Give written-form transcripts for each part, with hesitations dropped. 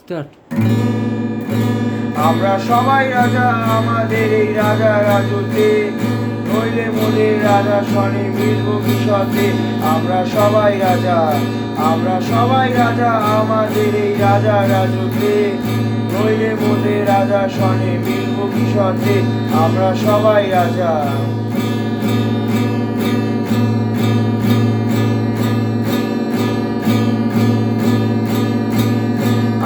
Start. আমরা সবাই রাজা আমাদের এই রাজা রাজত্বে, নইলে মোদের রাজা শনি মিলব কিসতে। আমরা সবাই রাজা, আমরা সবাই রাজা আমাদের এই রাজা রাজত্বে, নইলে মোদের রাজা শনি মিলব কিসতে। আমরা সবাই রাজা।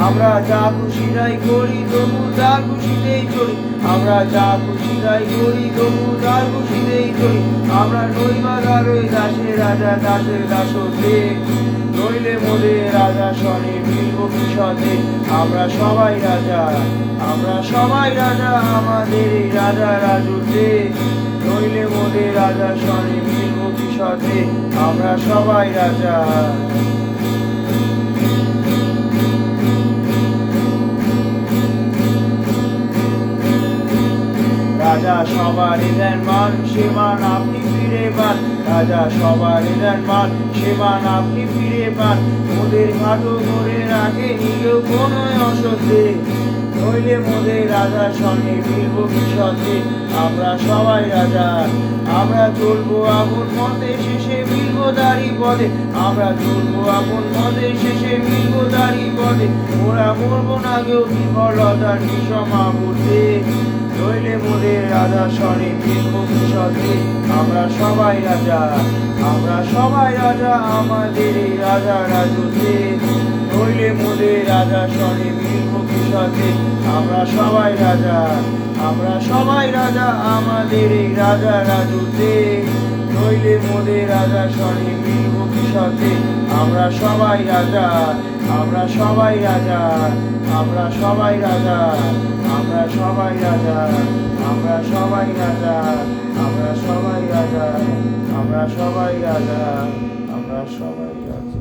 আমরা যা খুশি তাই করি তবু তার খুশিতেই চলি। আমরা যা খুশি তাই করি তবু তার খুশিতেই চলি। আমরা নইবা কারোই দাসের রাজা দাসের দাসত্বে, নইলে মোদের রাজা শনি মিলব কিসতে। আমরা সবাই রাজা, আমরা সবাই রাজা আমাদের এই রাজা রাজত্বে, নইলে মোদের রাজা শনি মিলব কিসতে। আমরা সবাই রাজা। রাজা সবার দেন মান, সে মান আপনি ফিরে পান। রাজা সবার দেন মান, সে মান আপনি ফিরে পান। মোদের ঘাটো করে রাখে নিজেও কোনো অসত্যে, নইলে মোদের রাজা শনি মিলব কিসতে। আমরা সবাই রাজা, আমরা চলবো আপন মতে শেষে মিলব তারই পদে। আমরা চলবো আপন মতে শেষে মিলব তারই পদে। ওরা মরবো না কেউ বিফলতার বিষমা বুঝতে, নইলে মোদের রাজা শনি মিলব কিসতে। আমরা সবাই রাজা, আমরা সবাই রাজা আমাদের এই রাজা রাজত্বে, নইলে মোদের রাজা শনি মিলব কিসতে। আমরা সবাই রাজা, আমরা সবাই রাজা আমাদের এই রাজা রাজত্বে, নইলে মোদের রাজা শনি মিলব কিসতে। আমরা সবাই রাজা, আমরা সবাই রাজা, আমরা সবাই রাজা, আমরা সবাই রাজা, আমরা সবাই রাজা, আমরা সবাই রাজা, আমরা সবাই রাজা, আমরা সবাই রাজা।